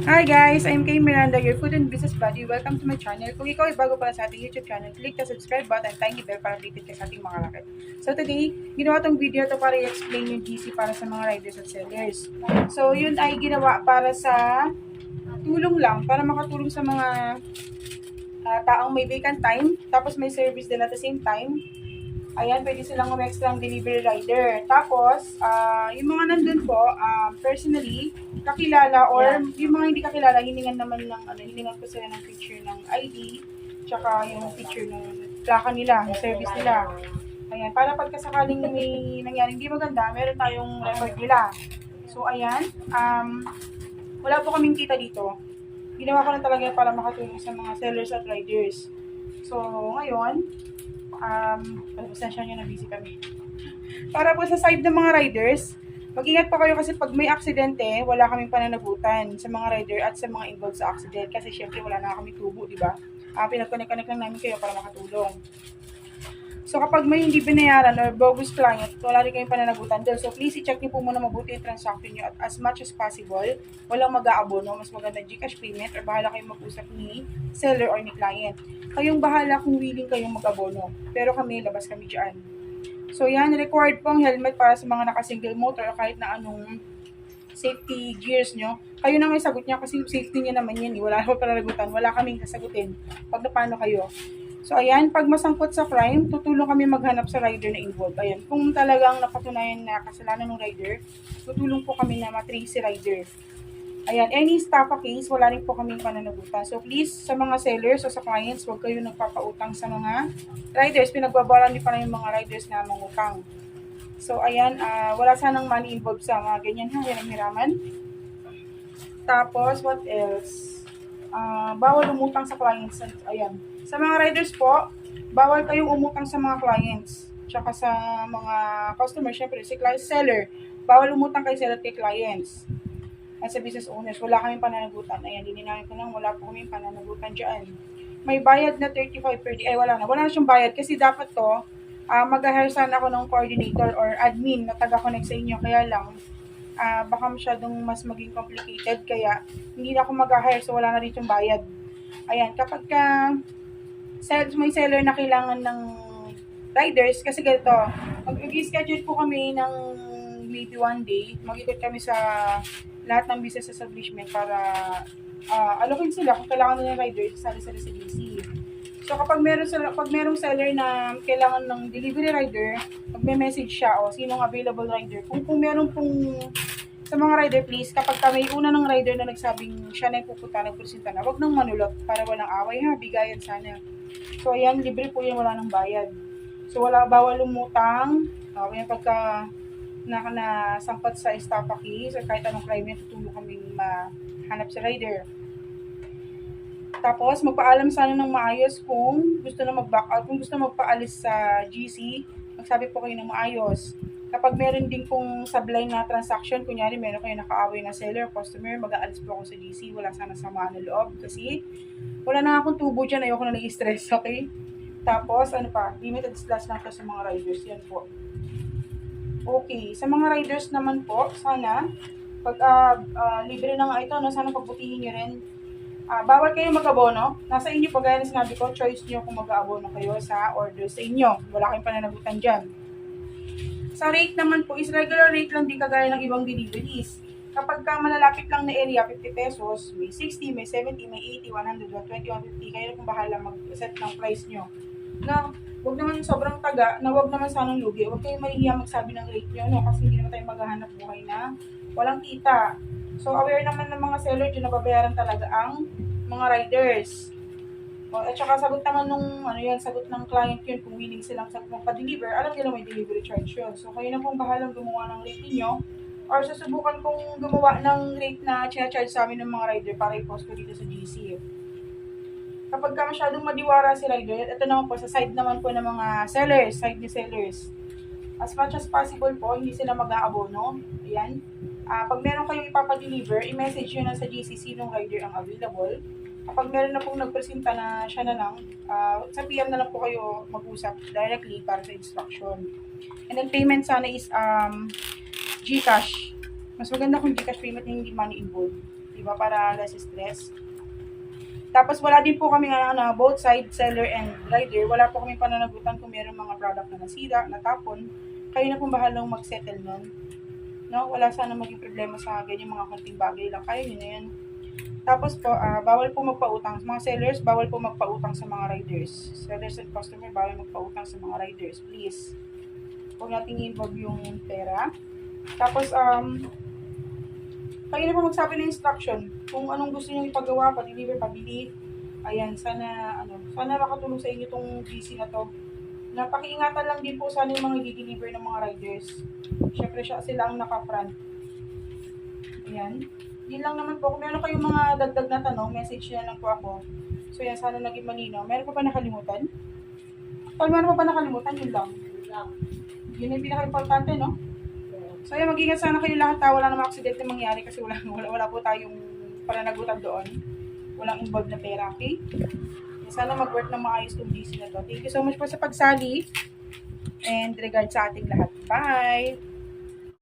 Hi guys, I'm Kay Miranda, your food and business buddy. Welcome to my channel. Kung ikaw ay bago pala sa ating YouTube channel, click the subscribe button and tiny bell para updated ka sa ating mga racket. So today, ginawa tong video to para i-explain yung GC para sa mga riders at sellers. So yun ay ginawa para sa tulong lang, para makatulong sa mga taong may vacant time, tapos may service din at the same time. Ayan, pwede silang extra delivery rider. Tapos, yung mga nandun po, personally, kakilala or yung mga hindi kakilala, hiningan naman ng, hiningan ko sila ng picture ng ID, tsaka yung picture ng plaka nila, yung service nila. Ayan, para pagkasakaling may nangyaring hindi maganda, meron tayong record nila. So, ayan, wala po kaming kita dito. Ginawa ko lang talaga para makatulong sa mga sellers at riders. So, ngayon, pasensya nyo na busy kami. Para po sa side ng mga riders, mag-ingat pa kayo kasi pag may aksidente, wala kaming pananagutan sa mga rider at sa mga involved sa accident kasi syempre wala na kami tubo, di ba? Pinag-connect lang namin kayo para makatulong. So kapag may hindi binayaran or bogus client, wala rin kayong pananagutan doon. So please i-check niyo po muna mabuti yung transaction niyo at as much as possible, walang mag-aabono, mas maganda Gcash payment or bahala kayong mag-usap ni seller or ni client. Kayong bahala kung willing kayong mag-abono. Pero kami, labas kami dyan. So yan, required pong helmet para sa mga naka-single motor o kahit na anong safety gears nyo. Kayo na may sagot niya kasi yung safety niya naman yan. Wala akong pananagutan, wala kaming sasagutin pag napano kayo. So, ayan, pag masangkot sa crime, tutulong kami maghanap sa rider na involved. Ayan, kung talagang napatunayan na kasalanan ng rider, tutulong po kami na matrace si rider. Ayan, any staffa case, wala rin po kami pananagutan. So, please, sa mga sellers o sa clients, huwag kayo nagpapautang sa mga riders. Pinagbabawalan din pa na yung mga riders na mangutang. So, ayan, wala sanang money involved sa mga ganyan, hiram-hiraman. Tapos, what else? Bawal umutang sa clients. Ayan. Sa mga riders po, bawal kayong umutang sa mga clients. Tsaka sa mga customers, syempre, si client seller. Bawal umutang kay seller kay clients. At sa business owners, wala kaming pananagutan. Ayan, dininawin ko lang, wala po kaming pananagutan dyan. May bayad na 35 per day. Ay, wala na. Wala na siyang bayad kasi dapat to, mag-hire sana ako ng coordinator or admin na taga-connect sa inyo. Kaya lang, baka masyadong mas maging complicated. Kaya, hindi na ako mag-hire so wala na rin yung bayad. Ayan, kapag may seller na kailangan ng riders, kasi ganito, mag-schedule po kami ng maybe one day, mag-ikot kami sa lahat ng business establishment para alokin sila kung kailangan nila ng riders, sali-sali sa GC. So kapag merong seller na kailangan ng delivery rider, magme-message siya o sinong available rider. Kung meron pong sa mga rider, please, kapag may una ng rider na nagsabing siya na yung pupunta, nagpresenta na, wag nang manulot para walang away ha, bigayan sana. So ayan, libre po yan, wala nang bayad. So bawal lumutang, yan pagka nasampat sa staffa case or kahit anong crime yan, tutulong kaming mahanap sa rider. Tapos, magpaalam sana ng maayos kung gusto na mag-back out, kung gusto na magpaalis sa GC, magsabi po kayo ng maayos. Kapag meron din pong sablay na transaction, kunyari meron kayo nakaaway na seller, customer, mag-aalis po ako sa GC, wala sana samaan ng loob kasi wala na akong tubo dyan, ayoko na nag-stress, okay? Tapos, limited slash lang po sa mga riders, yan po. Okay, sa mga riders naman po, sana, pag libre na nga ito, no, sana pagbutihin nyo rin. Bawal kayo mag-abono. Nasa inyo po, gaya na sinabi ko, choice nyo kung mag-abono kayo sa order sa inyo. Wala kayong pananagutan dyan. Sa rate naman po, is regular rate lang din kagaya ng ibang deliveries. Kapag malalapit lang na area, 50 pesos, may 60, may 70, may 80, 100, 120, 150, kayo na kung bahala mag-set ng price nyo. Na, huwag naman sobrang taga, na huwag naman sanang lugi. Huwag kayong mahihiya magsabi ng rate nyo, no? Kasi hindi naman tayo maghahanap buhay na walang kita. So, aware naman ng mga seller dyan na babayaran talaga ang mga riders. At saka sagot naman sagot ng client yun kung willing silang magpa-deliver, alam nila may delivery charge yun. So, kayo na pong bahalang gumawa ng rate niyo or susubukan kong gumawa ng rate na charge sa amin ng mga rider para i-post ko dito sa GC. Kapag masyadong madiwara si rider, ito naman po, sa side naman po ng mga sellers, side ni sellers. As much as possible po, hindi sila mag-aabono. Ayan. Pag meron kayong ipapadeliver, i-message nyo na sa GCC nung rider ang available. Kapag meron na pong nagpresenta na siya na lang, sa PM na lang po kayo mag-usap directly para sa instruction. And then payment sana is Gcash. Mas maganda kung Gcash payment na hindi money involved. Diba? Para less stress. Tapos wala din po kami both side seller and rider. Wala po kami pananagutan kung meron mga product na nasira, natapon. Kayo na pong bahalang mag-settle nun. No? Wala sana maging problema sa ganyan mga konting bagay lang. Kaya yun na yun. Tapos po, bawal po magpautang. Mga sellers, bawal po magpautang sa mga riders. Sellers and customer, bawal magpautang sa mga riders. Please. Huwag natin i-involve yung pera. Tapos, kayo na po magsabi ng instruction kung anong gusto niyo ipagawa, pa-deliver, pabili. Ayan, sana makatulong sa inyo itong GC na to. Napakiingatan lang din po sana yung mga i-deliver ng mga riders. Syempre sila ang naka-front. Ayan. Yun lang naman po. Kung meron kayong mga dagdag na tanong, message na lang po ako. So yan, sana naging malinaw. Meron pa ba nakalimutan? Tol, meron pa ba nakalimutan? Yun lang. Yun yung pinaka-importante, no? So yan, mag-ingat sana kayo lahat ha. Wala namang aksidente mangyari kasi wala po tayong pananagutan doon. Walang involved na pera, okay? Sana mag-work na maayos tong GC na to. Thank you so much po sa pagsali. And regards sa ating lahat. Bye!